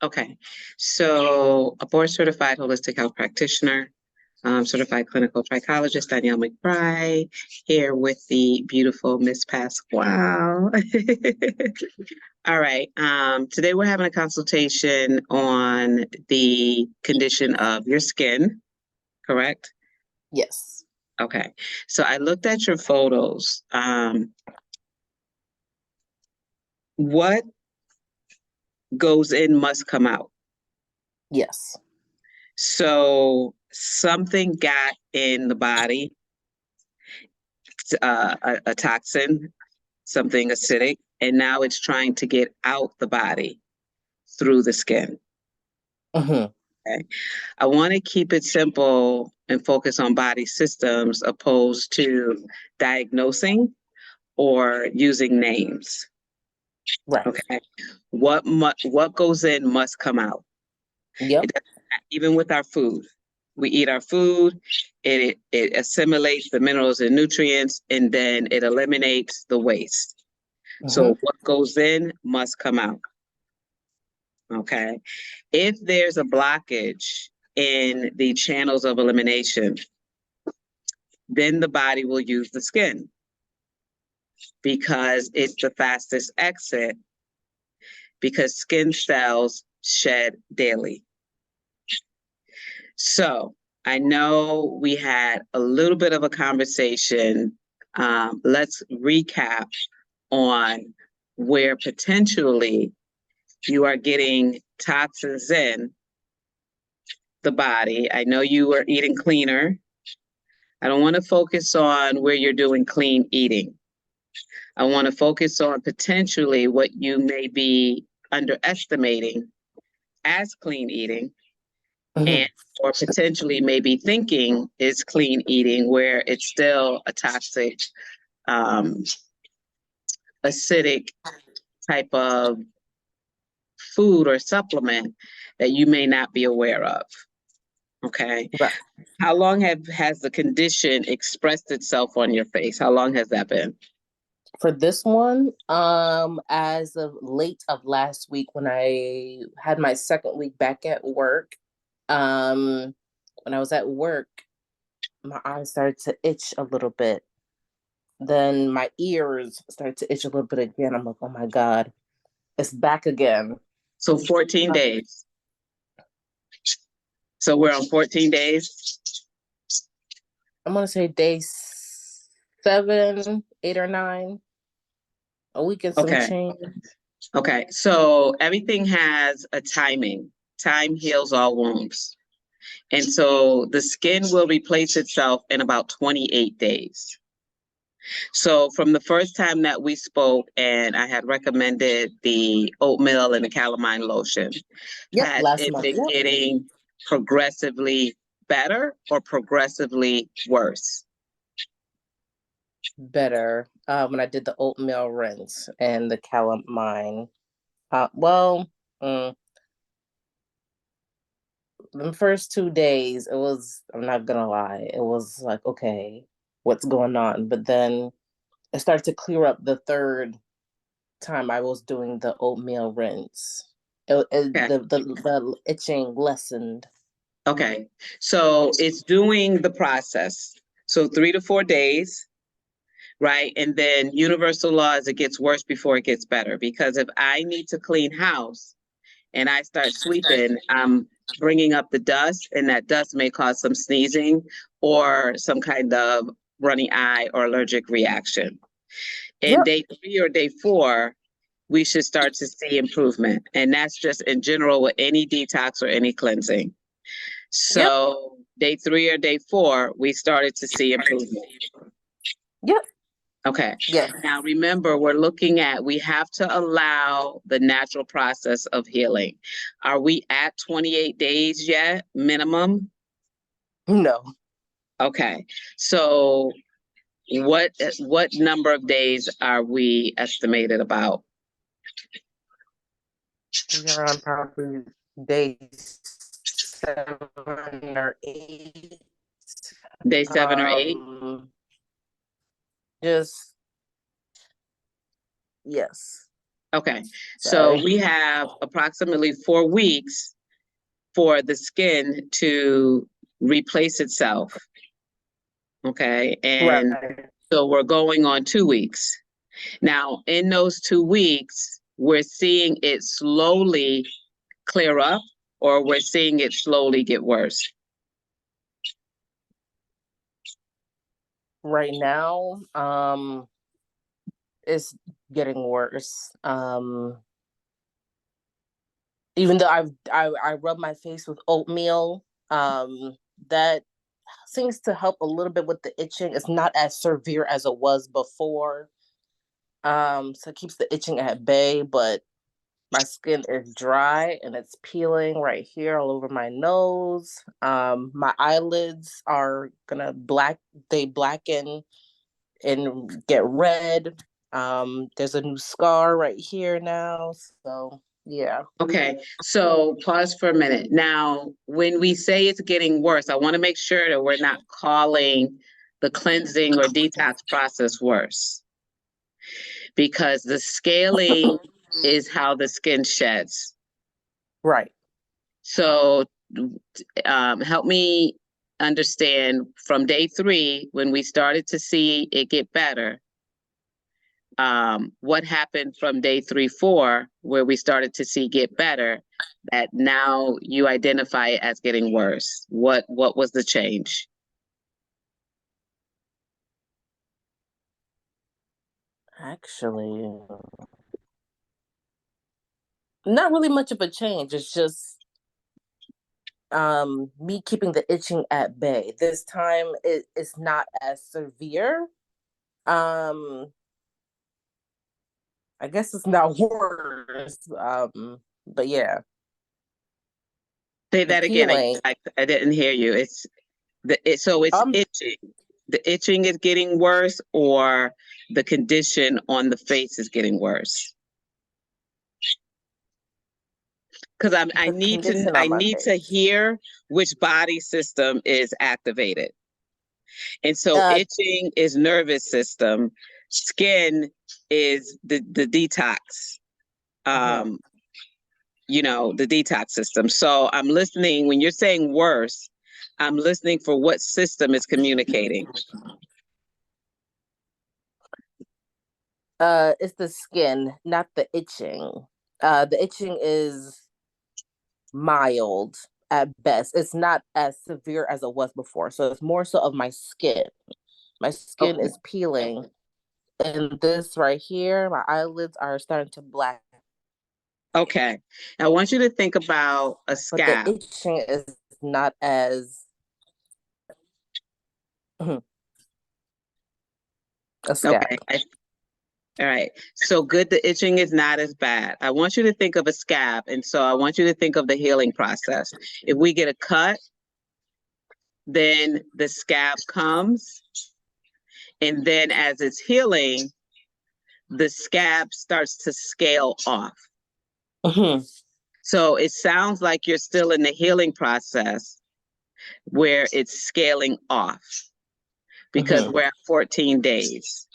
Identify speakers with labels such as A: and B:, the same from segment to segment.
A: Okay. So a board certified holistic health practitioner, certified clinical trichologist, Danielle McBride, here with the beautiful Miss Pasquale. All right. Today we're having a consultation on the condition of your skin, correct?
B: Yes.
A: Okay. So I looked at your photos. What goes in must come out.
B: Yes.
A: So something got in the body, a toxin, something acidic, and now it's trying to get out the body through the skin.
B: Mm-hmm.
A: Okay. I want to keep it simple and focus on body systems opposed to diagnosing or using names.
B: Right.
A: Okay. What goes in must come out.
B: Yep.
A: It doesn't, even with our food. We eat our food, it assimilates the minerals and nutrients, and then it eliminates the waste.
B: Mm-hmm.
A: So what goes in must come out. Okay. If there's a blockage in the channels of elimination, then the body will use the skin because it's the fastest exit because skin cells shed daily. So I know we had a little bit of a conversation. Let's recap on where potentially you are getting toxins in the body. I know you were eating cleaner. I don't want to focus on where you're doing clean eating. I want to focus on potentially what you may be underestimating as clean eating
B: Mm-hmm.
A: and or potentially maybe thinking is clean eating where it's still a toxic, um, acidic type of food or supplement that you may not be aware of. Okay.
B: Right.
A: How long has the condition expressed itself on your face? How long has that been?
B: For this one, as of late of last week when I had my second week back at work, when I was at work, my eyes started to itch a little bit. Then my ears started to itch a little bit again. I'm like, oh my God, it's back again.
A: So 14 days. So we're on 14 days.
B: I'm gonna say day 7, 8, or 9. A week and some
A: Okay.
B: change.
A: Okay. So everything has a timing. Time heals all wounds. And so the skin will replace itself in about 28 days. So from the first time that we spoke and I had recommended the oatmeal and the calamine lotion,
B: Yep,
A: has
B: last
A: it
B: month.
A: been
B: Yep.
A: getting progressively better or progressively worse?
B: Better when I did the oatmeal rinse and the calamine. Well, the first 2 days, it was, I'm not gonna lie, it was like, okay, what's going on? But then it started to clear up the third time I was doing the oatmeal rinse.
A: Okay.
B: The itching lessened.
A: Okay. So it's doing the process. So 3 to 4 days, right? And then universal law is it gets worse before it gets better. Because if I need to clean house and I start sweeping, I'm bringing up the dust, and that dust may cause some sneezing or some kind of runny eye or allergic reaction. In
B: Yep.
A: day 3 or day 4, we should start to see improvement. And that's just in general with any detox or any cleansing.
B: Yep.
A: So day 3 or day 4, we started to see improvement.
B: Yep.
A: Okay.
B: Yeah.
A: Now remember, we have to allow the natural process of healing. Are we at 28 days yet, minimum?
B: No.
A: Okay. So what number of days are we estimated about?
B: We're on probably day 7 or 8.
A: Day 7 or 8?
B: Just yes.
A: Okay, so
B: Sorry.
A: we have approximately 4 weeks for the skin to replace itself. Okay, and
B: Right.
A: so we're going on 2 weeks. Now, in those 2 weeks, we're seeing it slowly clear up, or we're seeing it slowly get worse.
B: Right now, it's getting worse. Even though I rub my face with oatmeal, that seems to help a little bit with the itching. It's not as severe as it was before. So it keeps the itching at bay, but my skin is dry and it's peeling right here all over my nose. My eyelids are gonna they blacken and get red. There's a new scar right here now. So yeah.
A: Okay, so pause for a minute. Now, when we say it's getting worse, I want to make sure that we're not calling the cleansing or detox process worse, because the scaling is how the skin sheds.
B: Right.
A: So, help me understand from day 3, when we started to see it get better, what happened from day 3, 4, where we started to see get better, that now you identify it as getting worse? What was the change?
B: Actually, not really much of a change. It's just me keeping the itching at bay. This time it's not as severe. Um I guess it's not worse. But yeah,
A: Say
B: the
A: that again.
B: peeling.
A: I didn't hear you. So it's
B: Um
A: itching. The itching is getting worse, or the condition on the face is getting worse? Because
B: the condition
A: I
B: on my
A: need to
B: face.
A: hear which body system is activated. And so
B: Uh
A: itching is nervous system, skin is the detox,
B: mhm.
A: um, the detox system. So I'm listening when you're saying worse, I'm listening for what system is communicating.
B: It's the skin, not the itching. The itching is mild at best. It's not as severe as it was before. So it's more so of my skin. My skin
A: Okay.
B: is peeling. And this right here, my eyelids are starting to black.
A: Okay. I want you to think about a
B: But the
A: scab.
B: itching is not as a
A: Okay.
B: scab.
A: All right. So good, the itching is not as bad. I want you to think of a scab. And so I want you to think of the healing process. If we get a cut, then the scab comes. And then as it's healing, the scab starts to scale off.
B: Mhm.
A: So it sounds like you're still in the healing process where it's scaling off, because
B: Mhm.
A: we're at 14 days.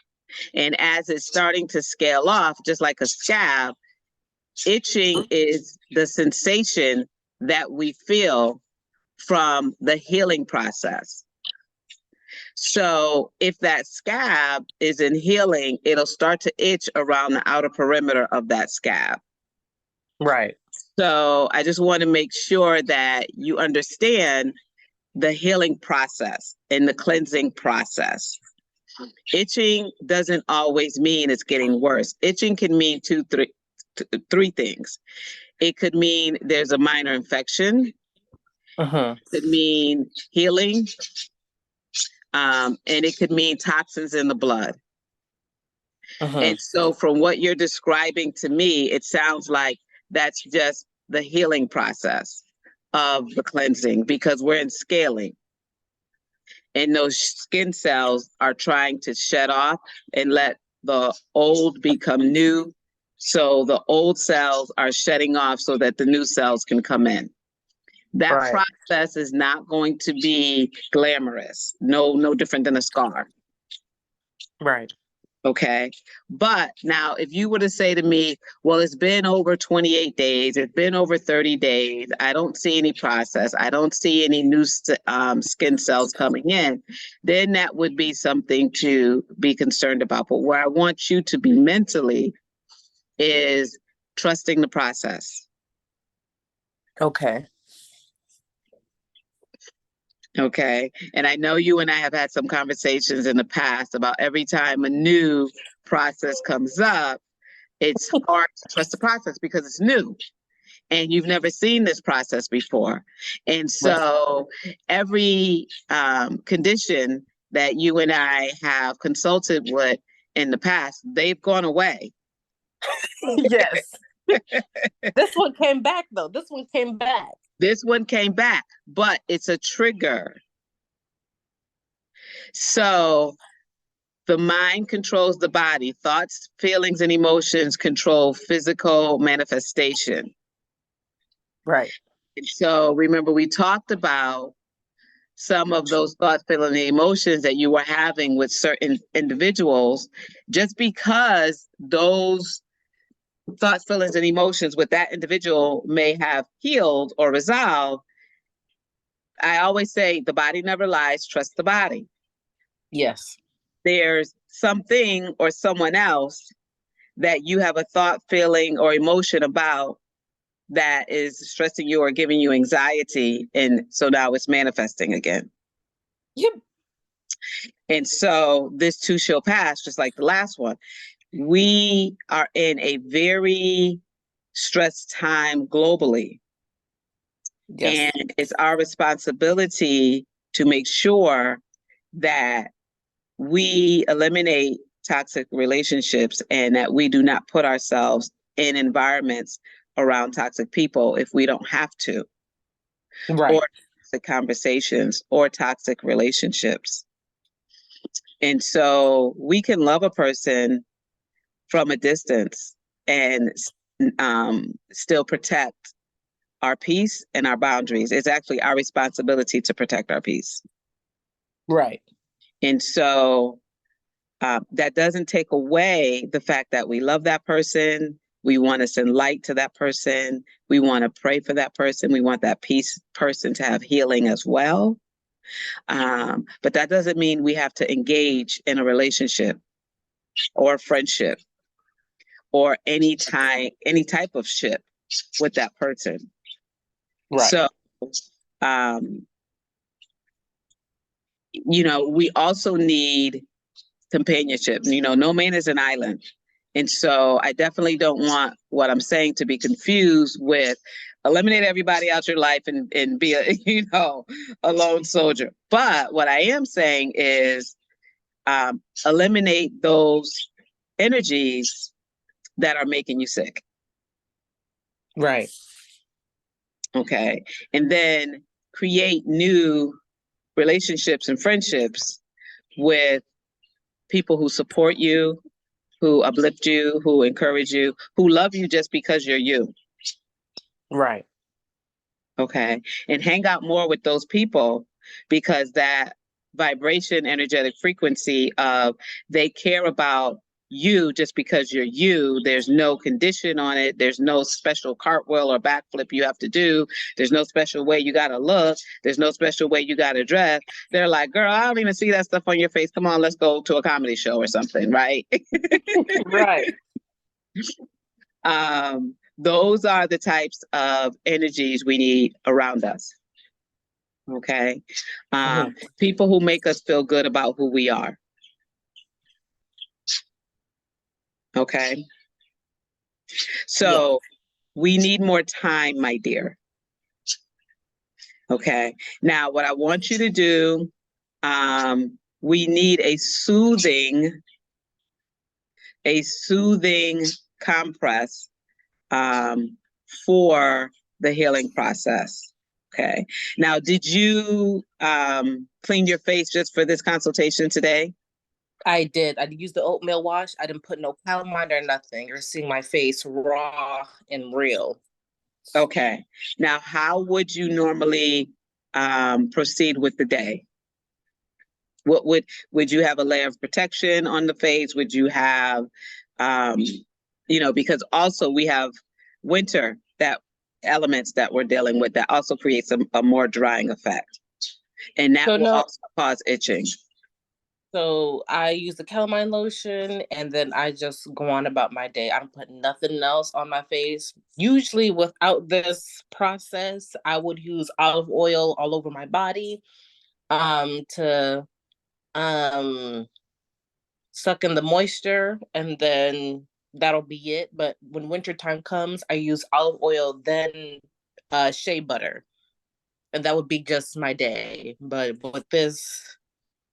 A: And as it's starting to scale off, just like a scab, itching is the sensation that we feel from the healing process. So if that scab is in healing, it'll start to itch around the outer perimeter of that scab.
B: Right.
A: So I just want to make sure that you understand the healing process and the cleansing process. Itching doesn't always mean it's getting worse. Itching can mean three things. It could mean there's a minor infection.
B: Mhm.
A: It could mean healing, and it could mean toxins in the blood.
B: Mhm.
A: And so, from what you're describing to me, it sounds like that's just the healing process of the cleansing, because we're in scaling. And those skin cells are trying to shed off and let the old become new. So the old cells are shedding off so that the new cells can come in. That
B: Right.
A: process is not going to be glamorous. No different than a scar.
B: Right.
A: Okay. But now, if you were to say to me, well, it's been over 28 days, it's been over 30 days, I don't see any process, I don't see any new skin cells coming in, then that would be something to be concerned about. But where I want you to be mentally is trusting the process.
B: Okay.
A: Okay. And I know you and I have had some conversations in the past about every time a new process comes up, it's hard to trust the process because it's new and you've never seen this process before. And
B: Right.
A: so every condition that you and I have consulted with in the past, they've gone away.
B: Yes. This one came back though. This one came back.
A: This one came back, but it's a trigger. So the mind controls the body. Thoughts, feelings, and emotions control physical manifestation.
B: Right.
A: And so remember, we talked about some of those thoughts, feelings, and emotions that you were having with certain individuals. Just because those thoughts, feelings, and emotions with that individual may have healed or resolved, I always say the body never lies, trust the body.
B: Yes.
A: There's something or someone else that you have a thought, feeling, or emotion about that is stressing you or giving you anxiety. And so now it's manifesting again.
B: Yep.
A: And so this too shall pass, just like the last one. We are in a very stressed time globally.
B: Yes.
A: And it's our responsibility to make sure that we eliminate toxic relationships and that we do not put ourselves in environments around toxic people if we don't have to,
B: Right.
A: or toxic conversations or toxic relationships. And so we can love a person from a distance and still protect our peace and our boundaries. It's actually our responsibility to protect our peace.
B: Right.
A: And so that doesn't take away the fact that we love that person. We want to send light to that person. We want to pray for that person. We want that peace person to have healing as well. But that doesn't mean we have to engage in a relationship or a friendship or any type of ship with that person.
B: Right.
A: So, we also need companionship. No man is an island. And so I definitely don't want what I'm saying to be confused with eliminate everybody out your life and be a lone soldier. But what I am saying is eliminate those energies that are making you sick.
B: Right.
A: Okay. And then create new relationships and friendships with people who support you, who uplift you, who encourage you, who love you just because you're you.
B: Right.
A: Okay. And hang out more with those people because that vibration, energetic frequency of they care about you just because you're you. There's no condition on it. There's no special cartwheel or backflip you have to do. There's no special way you got to look. There's no special way you got to dress. They're like, girl, I don't even see that stuff on your face. Come on, let's go to a comedy show or something, right?
B: Right.
A: Those are the types of energies we need around us. Okay. People who make us feel good about who we are. Okay. So we need more time, my dear. Okay. Now, what I want you to do, we need a soothing compress for the healing process. Okay. Now, did you clean your face just for this consultation today?
B: I did. I used the oatmeal wash. I didn't put no calamine or nothing. You're seeing my face raw and real.
A: Okay. Now, how would you normally proceed with the day? What would you have a layer of protection on the face? Would you have, because also we have winter that elements that we're dealing with that also creates a more drying effect, and that
B: So
A: will
B: no,
A: also cause itching.
B: so I use the calamine lotion and then I just go on about my day. I don't put nothing else on my face. Usually without this process, I would use olive oil all over my body to um suck in the moisture, and then that'll be it. But when wintertime comes, I use olive oil, then shea butter, and that would be just my day. But with this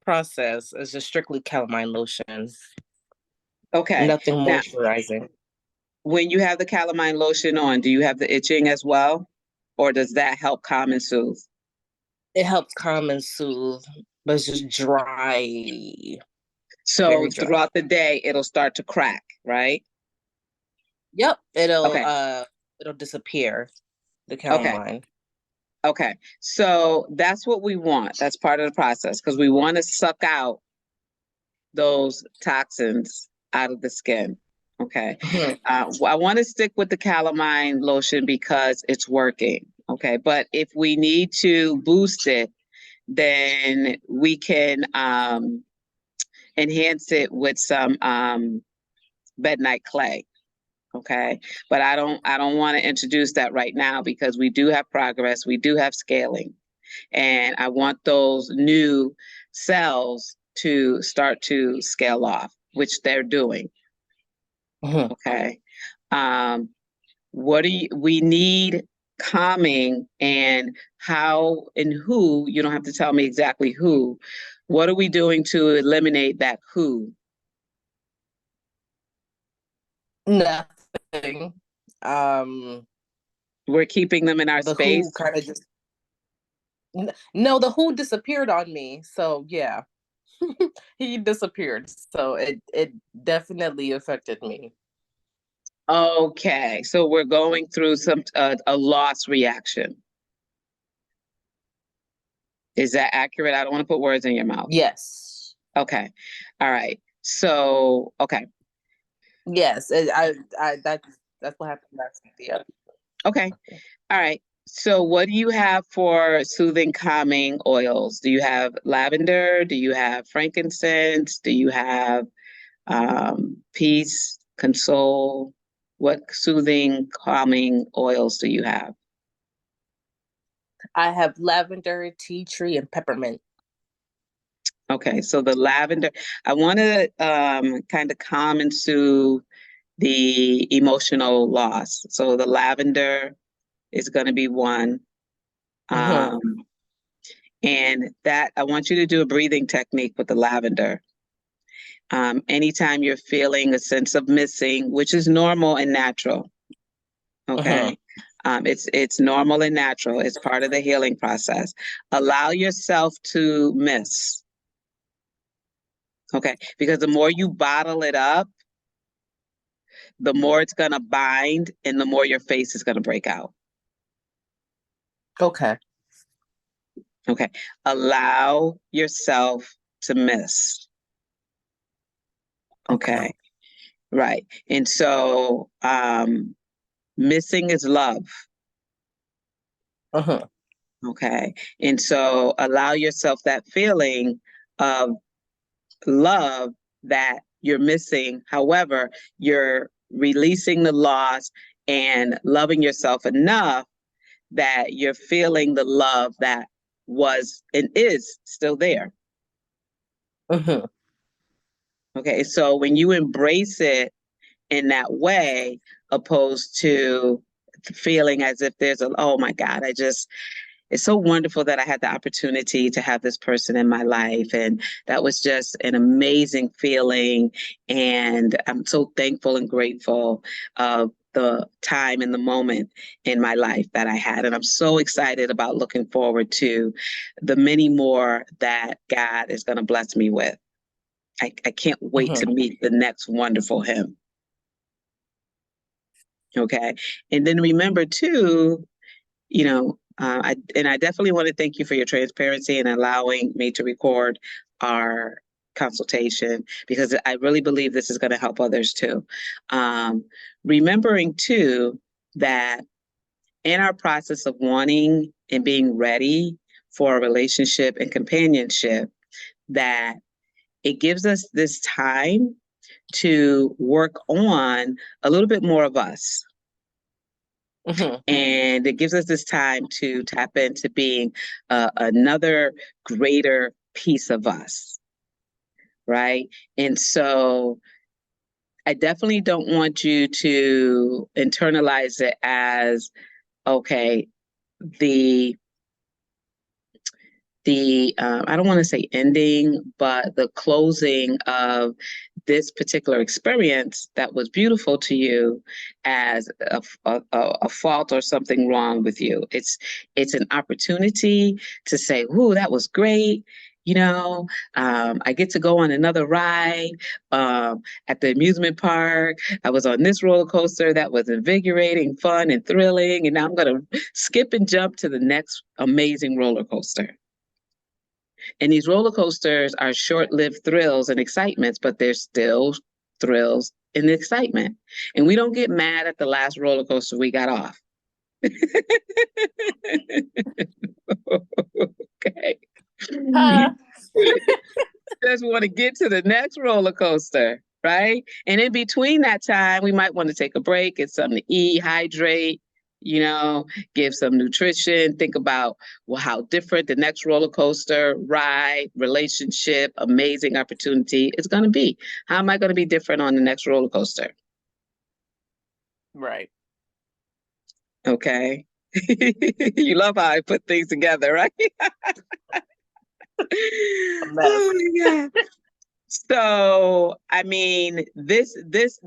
B: process, it's just strictly calamine lotion,
A: Okay.
B: nothing
A: Now,
B: moisturizing.
A: when you have the calamine lotion on, do you have the itching as well, or does that help calm and soothe?
B: It helps calm and soothe, but it's just dry,
A: So
B: very dry.
A: throughout the day, it'll start to crack, right?
B: Yep,
A: Okay.
B: it'll disappear, the
A: Okay.
B: calamine.
A: Okay. So that's what we want. That's part of the process because we want to suck out those toxins out of the skin. Okay.
B: Mhm.
A: I want to stick with the calamine lotion because it's working. Okay. But if we need to boost it, then we can enhance it with some bentonite clay. Okay. But I don't want to introduce that right now because we do have progress. We do have scaling. And I want those new cells to start to scale off, which they're doing.
B: Mhm.
A: Okay. Um, we need calming, and how and who, you don't have to tell me exactly who. What are we doing to eliminate that who?
B: Nothing. Um,
A: We're keeping them in our
B: the Who
A: space.
B: kind of just no, the Who disappeared on me. So yeah, he disappeared. So it definitely affected me.
A: Okay. So we're going through some a loss reaction. Is that accurate? I don't want to put words in your mouth.
B: Yes,
A: Okay. All right. So, okay.
B: yes. That's what happened last week. Yeah.
A: Okay. All right. So, what do you have for soothing, calming oils? Do you have lavender? Do you have frankincense? Do you have peace, console? What soothing, calming oils do you have?
B: I have lavender, tea tree, and peppermint.
A: Okay. So, the lavender, I want to kind of calm and soothe the emotional loss. So, the lavender is going to be one.
B: Mm-hmm.
A: Um, and that I want you to do a breathing technique with the lavender. Anytime you're feeling a sense of missing, which is normal and natural,
B: Mm-hmm.
A: okay? It's normal and natural. It's part of the healing process. Allow yourself to miss, okay? Because the more you bottle it up, the more it's gonna bind, and the more your face is gonna break out.
B: Okay.
A: Okay. Allow yourself to miss.
B: Okay.
A: Okay. Right. And so missing is love.
B: Mm-hmm.
A: Okay. And so allow yourself that feeling of love that you're missing. However, you're releasing the loss and loving yourself enough that you're feeling the love that was and is still there.
B: Mm-hmm.
A: Okay. So when you embrace it in that way, opposed to feeling as if there's oh my God, it's so wonderful that I had the opportunity to have this person in my life. And that was just an amazing feeling. And I'm so thankful and grateful of the time and the moment in my life that I had. And I'm so excited about looking forward to the many more that God is going to bless me with. I can't wait to
B: Mm-hmm.
A: meet the next wonderful him. Okay. And then remember too, I definitely want to thank you for your transparency and allowing me to record our consultation, because I really believe this is going to help others too. Remembering too that in our process of wanting and being ready for a relationship and companionship, that it gives us this time to work on a little bit more of us. And it gives us this time to tap into being another greater piece of us, right? And so I definitely don't want you to internalize it as, okay, the I don't want to say ending, but the closing of this particular experience that was beautiful to you as a fault or something wrong with you. It's an opportunity to say, "Ooh, that was great." You know, I get to go on another ride at the amusement park. I was on this roller coaster that was invigorating, fun, and thrilling. And now I'm going to skip and jump to the next amazing roller coaster. And these roller coasters are short-lived thrills and excitements, but they're still thrills and excitement. And we don't get mad at the last roller coaster we got off. Okay. Just want to get to the next roller coaster, right? And in between that time, we might want to take a break, get something to eat, hydrate, you know, give some nutrition, think about, well, how different the next roller coaster ride, relationship, amazing opportunity is going to be. How am I going to be different on the next roller coaster?
B: Right.
A: Okay. You love how I put things together, right? Oh my God. So, I mean, this,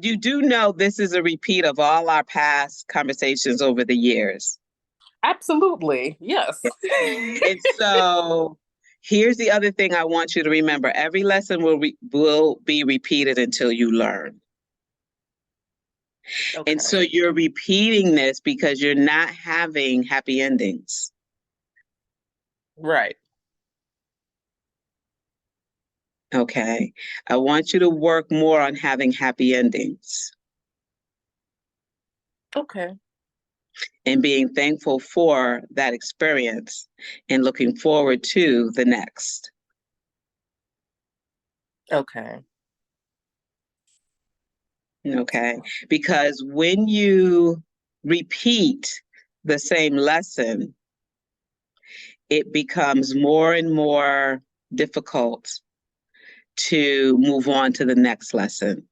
A: you do know this is a repeat of all our past conversations over the years.
B: Absolutely. Yes.
A: And so here's the other thing I want you to remember. Every lesson will be repeated until you learn.
B: Okay.
A: And so you're repeating this because you're not having happy endings.
B: Right.
A: Okay. I want you to work more on having happy endings
B: Okay.
A: and being thankful for that experience and looking forward to the next.
B: Okay.
A: Okay. Because when you repeat the same lesson, it becomes more and more difficult to move on to the next lesson.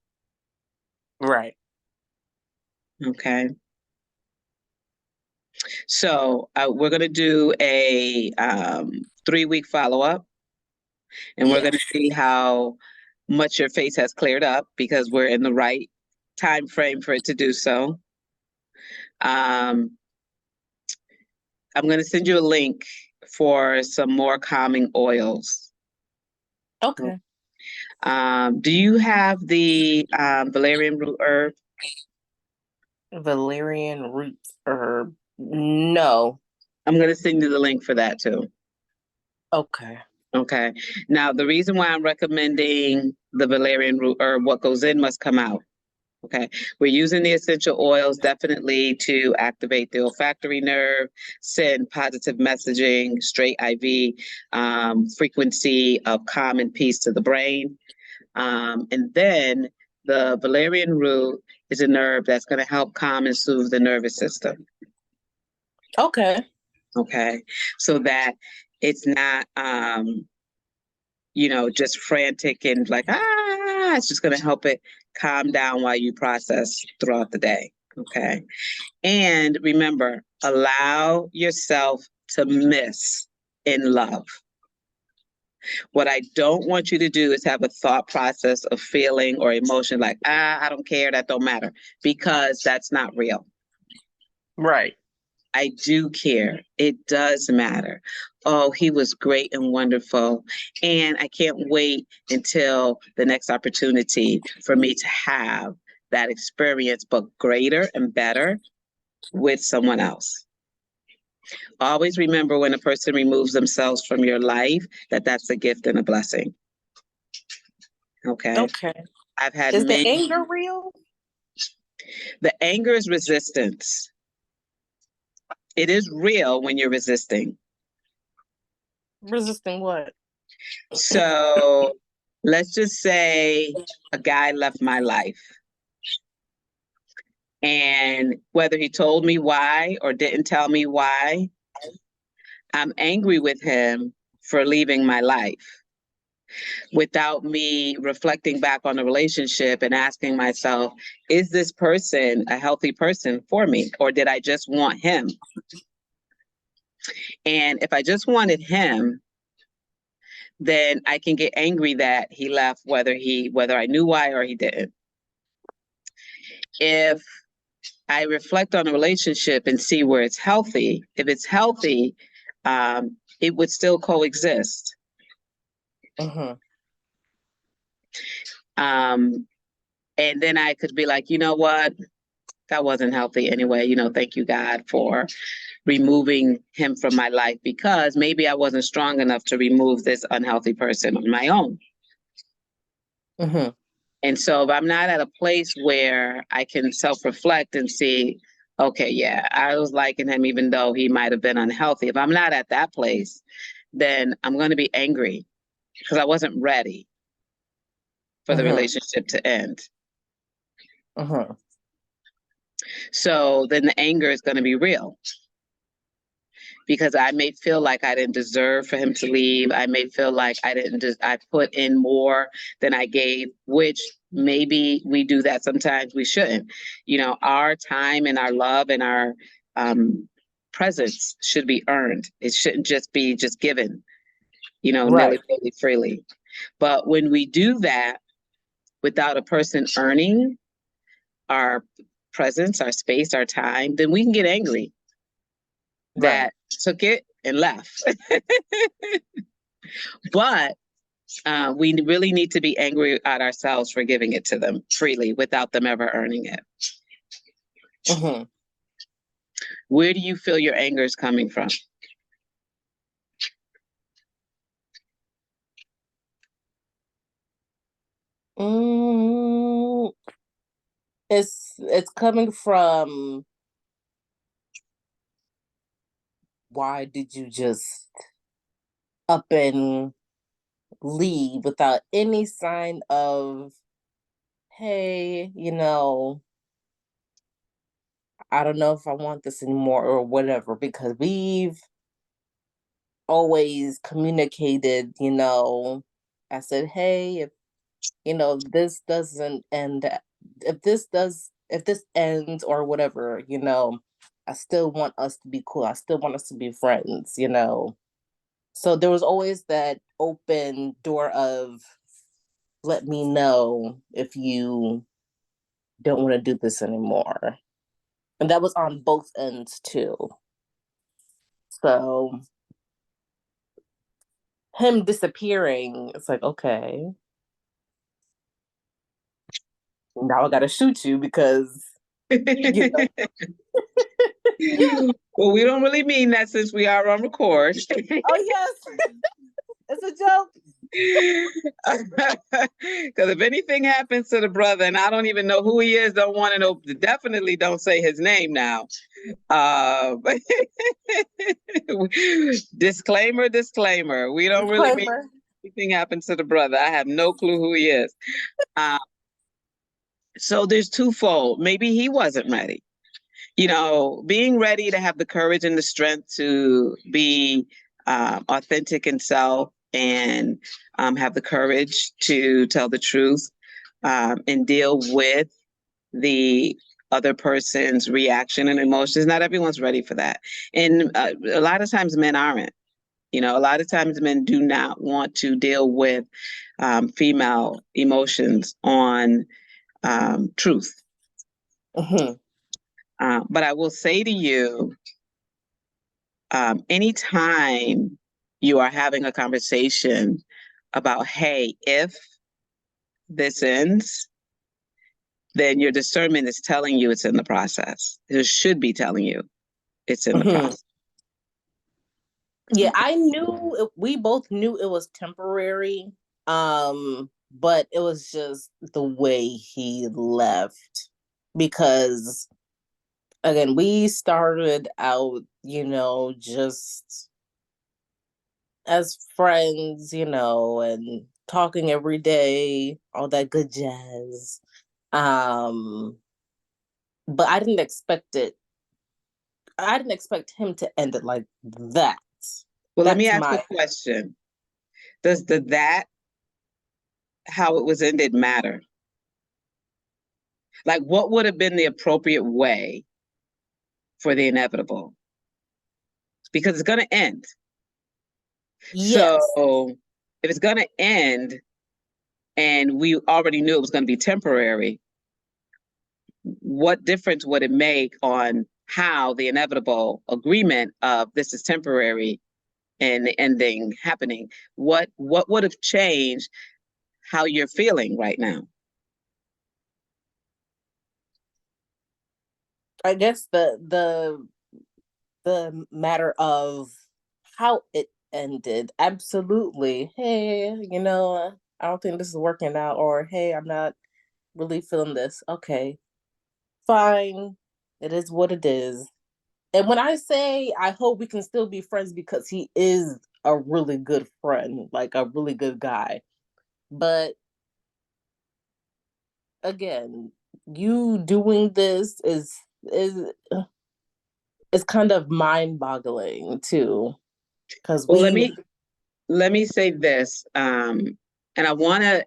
B: Right.
A: Okay. So we're going to do a 3-week follow-up, and we're going to see how much your face has cleared up, because we're in the right time frame for it to do so. I'm going to send you a link for some more calming oils.
B: Okay.
A: Do you have the valerian root herb?
B: Valerian root herb. No.
A: I'm going to send you the link for that too.
B: Okay.
A: Okay. Now, the reason why I'm recommending the valerian root herb, what goes in must come out. Okay. We're using the essential oils definitely to activate the olfactory nerve, send positive messaging, straight IV, frequency of calm and peace to the brain. And then the valerian root is a herb that's going to help calm and soothe the nervous system.
B: Okay.
A: Okay. So that it's not, just frantic and like, it's just going to help it calm down while you process throughout the day. Okay. And remember, allow yourself to miss in love. What I don't want you to do is have a thought process of feeling or emotion like, I don't care, that don't matter, because that's not real.
B: Right.
A: I do care. It does matter. Oh, he was great and wonderful. And I can't wait until the next opportunity for me to have that experience, but greater and better with someone else. Always remember, when a person removes themselves from your life, that that's a gift and a blessing. Okay.
B: Okay.
A: I've had
B: Is the
A: many.
B: anger real?
A: The anger is resistance. It is real when you're resisting.
B: Resisting what?
A: So let's just say a guy left my life. And whether he told me why or didn't tell me why, I'm angry with him for leaving my life without me reflecting back on the relationship and asking myself, is this person a healthy person for me? Or did I just want him? And if I just wanted him, then I can get angry that he left, whether I knew why or he didn't. If I reflect on the relationship and see where it's healthy, if it's healthy, it would still coexist.
B: Mm-hmm.
A: And then I could be like, you know what? That wasn't healthy anyway. Thank you, God, for removing him from my life, because maybe I wasn't strong enough to remove this unhealthy person on my own.
B: Mm-hmm.
A: And so if I'm not at a place where I can self-reflect and see, okay, yeah, I was liking him even though he might have been unhealthy. If I'm not at that place, then I'm going to be angry because I wasn't ready for the
B: Mm-hmm.
A: relationship to end.
B: Mm-hmm.
A: So then the anger is going to be real, because I may feel like I didn't deserve for him to leave. I may feel like I put in more than I gave, which maybe we do that sometimes. We shouldn't. Our time and our love and our presence should be earned. It shouldn't just be given,
B: Right.
A: nilly freely. But when we do that without a person earning our presence, our space, our time, then we can get angry that took it and left. But we really need to be angry at ourselves for giving it to them freely without them ever earning it.
B: Mm-hmm.
A: Where do you feel your anger is coming from?
B: It's coming from, why did you just up and leave without any sign of, hey, I don't know if I want this anymore or whatever, because we've always communicated, I said, hey, if this doesn't end, if this ends or whatever, I still want us to be cool. I still want us to be friends, So there was always that open door of, let me know if you don't want to do this anymore. And that was on both ends too. So him disappearing, it's like, okay, now I gotta shoot you because you know.
A: Well, we don't really mean that since we are on record.
B: Oh yes, it's a joke.
A: Because if anything happens to the brother, and I don't even know who he is, don't want to know, definitely don't say his name now. Disclaimer, disclaimer. We don't really mean anything happens to the brother. I have no clue who he is. So there's twofold. Maybe he wasn't ready. Being ready to have the courage and the strength to be authentic and self, and have the courage to tell the truth, and deal with the other person's reaction and emotions. Not everyone's ready for that. And a lot of times men aren't. A lot of times men do not want to deal with female emotions on truth.
B: Mm-hmm.
A: But I will say to you, anytime you are having a conversation about, hey, if this ends, then your discernment is telling you it's in the process. It should be telling you it's in the process.
B: Yeah, we both knew it was temporary. but it was just the way he left. Because again, we started out, just as friends, and talking every day, all that good jazz. Um, but I didn't expect him to end it like that.
A: Well, let me
B: That's
A: ask a
B: my
A: question. Does the that how it was ended matter? Like, what would have been the appropriate way for the inevitable? Because it's going to end.
B: yes.
A: So, if it's going to end and we already knew it was going to be temporary, what difference would it make on how the inevitable agreement of this is temporary and the ending happening? What would have changed how you're feeling right now?
B: I guess the matter of how it ended. Absolutely. Hey, I don't think this is working out, or hey, I'm not really feeling this. Okay, fine. It is what it is. And when I say I hope we can still be friends, because he is a really good friend, like a really good guy. But again, you doing this is kind of mind-boggling too, because
A: Well,
B: we
A: let me say this, and I want to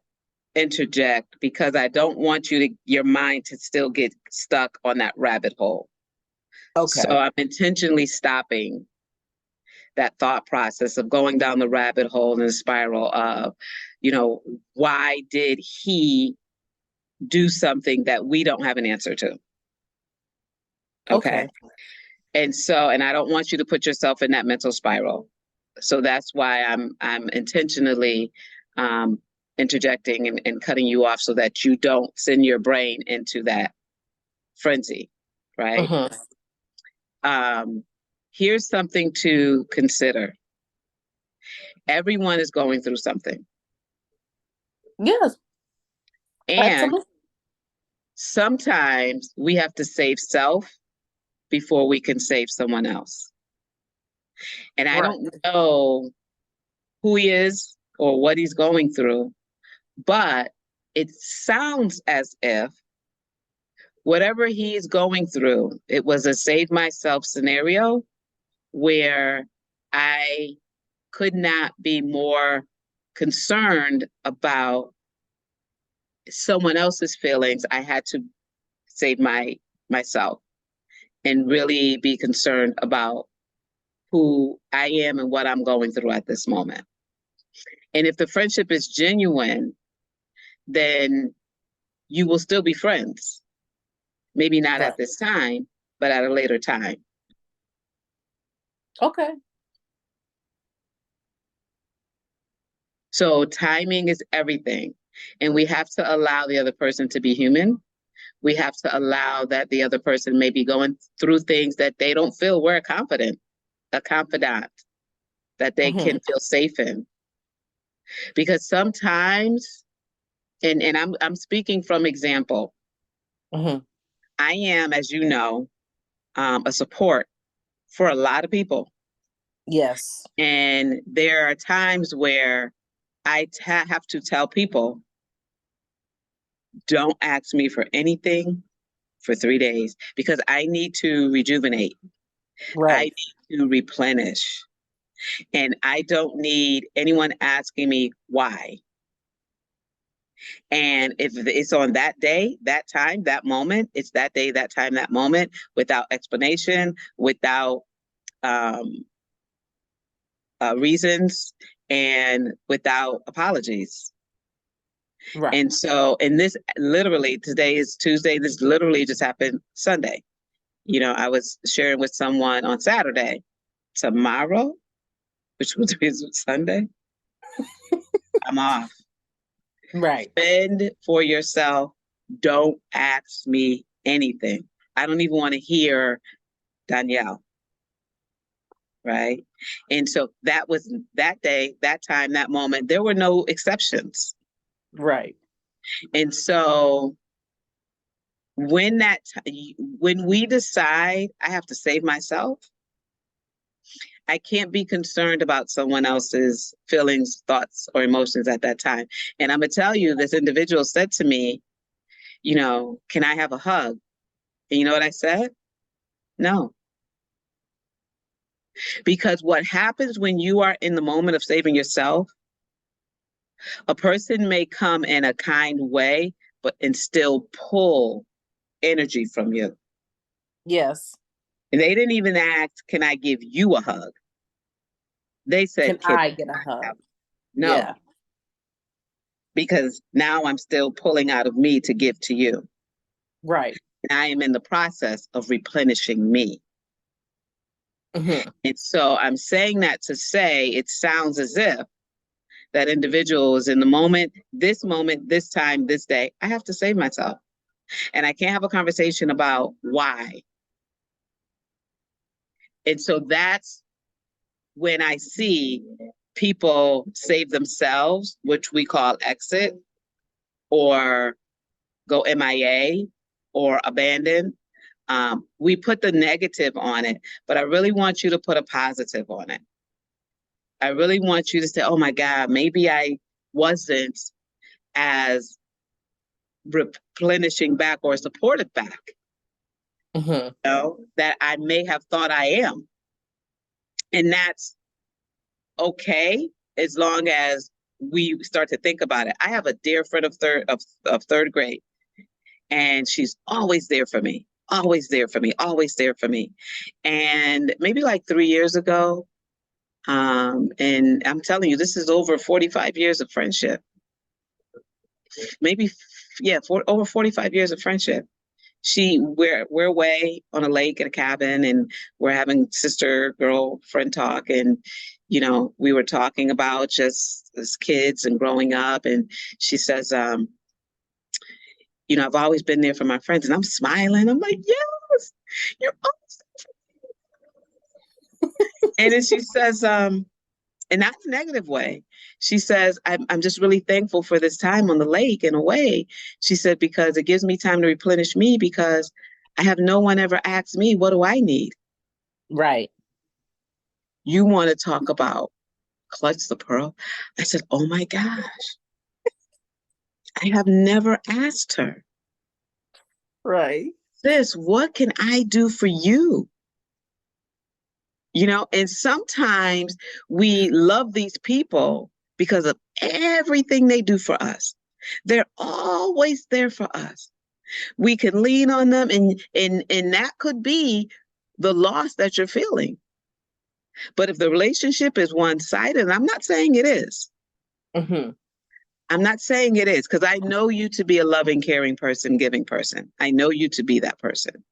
A: interject because I don't want your mind to still get stuck on that rabbit hole. So
B: okay.
A: I'm intentionally stopping that thought process of going down the rabbit hole and the spiral of, why did he do something that we don't have an answer to? Okay.
B: Okay.
A: And I don't want you to put yourself in that mental spiral. So that's why I'm intentionally um, interjecting and cutting you off so that you don't send your brain into that frenzy, right?
B: Mm-hmm.
A: Um, Here's something to consider. Everyone is going through something.
B: Yes,
A: And
B: absolutely.
A: sometimes we have to save self before we can save someone else. And I
B: Right.
A: don't know who he is or what he's going through, but it sounds as if whatever he's going through, it was a save myself scenario where I could not be more concerned about someone else's feelings. I had to save myself and really be concerned about who I am and what I'm going through at this moment. And if the friendship is genuine, then you will still be friends. Maybe not
B: Right.
A: at this time, but at a later time.
B: Okay.
A: So timing is everything. And we have to allow the other person to be human. We have to allow that the other person may be going through things that they don't feel we're a confidant that they
B: Mm-hmm.
A: can feel safe in. Because sometimes, and I'm speaking from example,
B: Mm-hmm.
A: I am, as you know, a support for a lot of people.
B: Yes.
A: And there are times where have to tell people, don't ask me for anything for 3 days because I need to rejuvenate. I
B: Right.
A: need to replenish. And I don't need anyone asking me why. And if it's on that day, that time, that moment, it's that day, that time, that moment, without explanation, without um, reasons, and without apologies.
B: Right.
A: And so, and this literally, today is Tuesday, this literally just happened Sunday. I was sharing with someone on Saturday, tomorrow, which was Sunday, I'm off.
B: Right.
A: Fend for yourself. Don't ask me anything. I don't even want to hear Danielle. Right. And so that was that day, that time, that moment. There were no exceptions.
B: Right.
A: And so when when we decide I have to save myself, I can't be concerned about someone else's feelings, thoughts, or emotions at that time. And I'm gonna tell you, this individual said to me, can I have a hug? And you know what I said? No. Because what happens when you are in the moment of saving yourself, a person may come in a kind way, but and still pull energy from you.
B: Yes.
A: And they didn't even ask, can I give you a hug? They
B: Can
A: said, can
B: I get a
A: I have?
B: hug?
A: No,
B: Yeah.
A: because now I'm still pulling out of me to give to you.
B: Right.
A: And I am in the process of replenishing me.
B: Mm-hmm.
A: And so I'm saying that to say it sounds as if that individual is in the moment, this time, this day. I have to save myself. And I can't have a conversation about why. And so that's when I see people save themselves, which we call exit or go MIA or abandon. We put the negative on it, but I really want you to put a positive on it. I really want you to say, oh my God, maybe I wasn't as replenishing back or supportive back,
B: Mm-hmm.
A: that I may have thought I am. And that's okay as long as we start to think about it. I have a dear friend of third grade, and she's always there for me, always there for me, always there for me. And maybe like 3 years ago, and I'm telling you, this is over 45 years of friendship. Maybe, yeah, over 45 years of friendship. We're away on a lake at a cabin, and we're having sister girlfriend talk, and we were talking about just as kids and growing up, and she says, I've always been there for my friends, and I'm smiling. I'm like, yes, you're awesome. And then she says, and not in a negative way. She says, I'm just really thankful for this time on the lake in a way. She said, because it gives me time to replenish me, because I have no one ever asked me, what do I need?
B: Right.
A: You want to talk about clutch the pearl? I said, oh my gosh, I have never asked her.
B: Right.
A: Sis, what can I do for you? And sometimes we love these people because of everything they do for us. They're always there for us. We can lean on them, and that could be the loss that you're feeling. But if the relationship is one-sided, and I'm not saying it is.
B: Mm-hmm.
A: I'm not saying it is, because I know you to be a loving, caring person, giving person. I know you to be that person.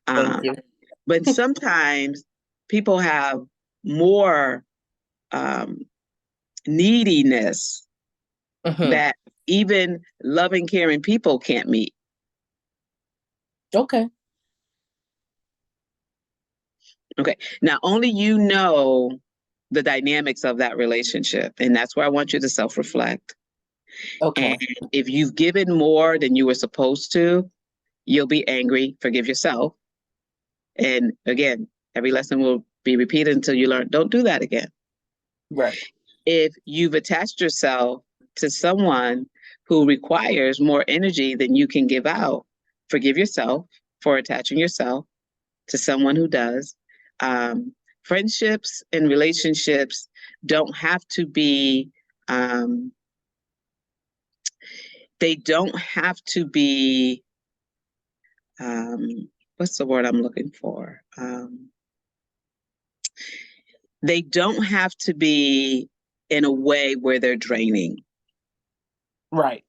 B: Thank you.
A: But sometimes people have more neediness
B: Mm-hmm.
A: that even loving, caring people can't meet.
B: Okay.
A: Okay. Now, only you know the dynamics of that relationship. And that's where I want you to self-reflect.
B: Okay.
A: And if you've given more than you were supposed to, you'll be angry, forgive yourself. And again, every lesson will be repeated until you learn, don't do that again.
B: Right.
A: If you've attached yourself to someone who requires more energy than you can give out, forgive yourself for attaching yourself to someone who does. Friendships and relationships don't have to be, they don't have to be, what's the word I'm looking for? They don't have to be in a way where they're draining.
B: Right.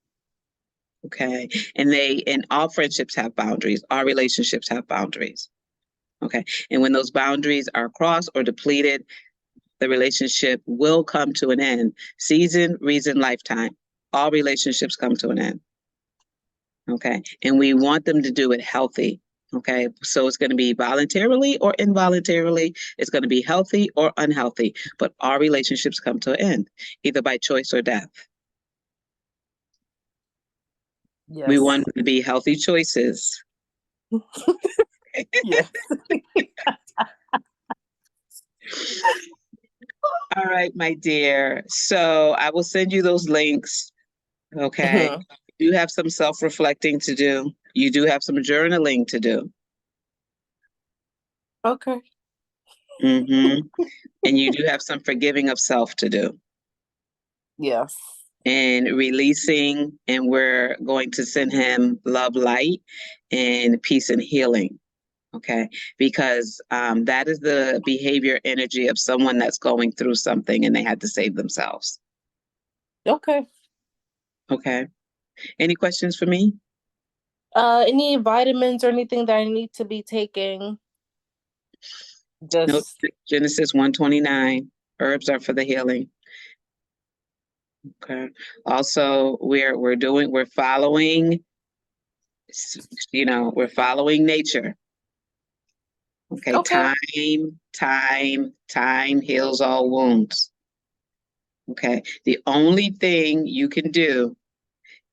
A: Okay. And all friendships have boundaries. All relationships have boundaries. Okay. And when those boundaries are crossed or depleted, the relationship will come to an end. Season, reason, lifetime. All relationships come to an end. Okay. And we want them to do it healthy. Okay. So it's going to be voluntarily or involuntarily. It's going to be healthy or unhealthy. But all relationships come to an end, either by choice or death. We
B: Yes.
A: want them to be healthy choices.
B: Yes.
A: All right, my dear. So I will send you those links. Okay.
B: Mhm.
A: You have some self-reflecting to do. You do have some journaling to do.
B: Okay.
A: Mm-hmm. And you do have some forgiving of self to do.
B: Yes.
A: And releasing, and we're going to send him love, light, and peace and healing. Okay, because that is the behavior energy of someone that's going through something and they had to save themselves.
B: Okay.
A: Okay, any questions for me?
B: Any vitamins or anything that I need to be taking?
A: No,
B: Just
A: Genesis 129. Herbs are for the healing. Okay. Also, we're following, we're following nature. Okay,
B: okay.
A: time heals all wounds. Okay. The only thing you can do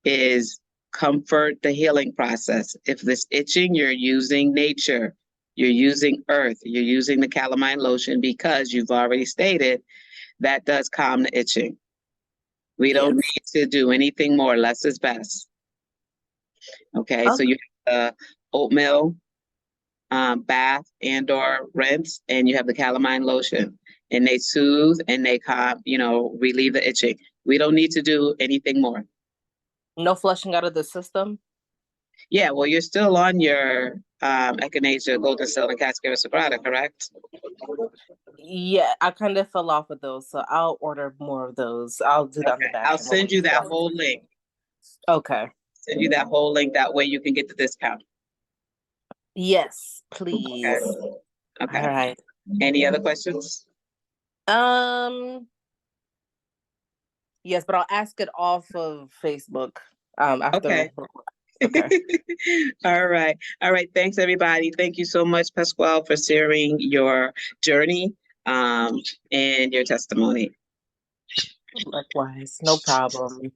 A: is comfort the healing process. If this itching, you're using nature, you're using earth, you're using the calamine lotion because you've already stated that does calm the itching. We don't
B: Yes.
A: need to do anything more. Less is best. Okay, so
B: Okay.
A: you have the oatmeal bath and or rinse, and you have the calamine lotion, and they soothe and they calm, relieve the itching. We don't need to do anything more.
B: No flushing out of the system?
A: Yeah, well, you're still on your echinacea, golden seal, and cascara sagrada, correct?
B: Yeah, I kind of fell off of those, so I'll order more of those. I'll do that in the
A: Okay,
B: back
A: I'll
B: end when we
A: send you
B: get
A: that
B: done.
A: whole link.
B: Okay.
A: Send you that whole link. That way you can get the discount.
B: Yes,
A: Okay.
B: please. All
A: Okay.
B: right.
A: Any other questions?
B: Um, yes, but I'll ask it off of Facebook after.
A: Okay.
B: Okay.
A: All right. All right. Thanks, everybody. Thank you so much, Pasquale, for sharing your journey and your testimony.
B: Likewise. No problem.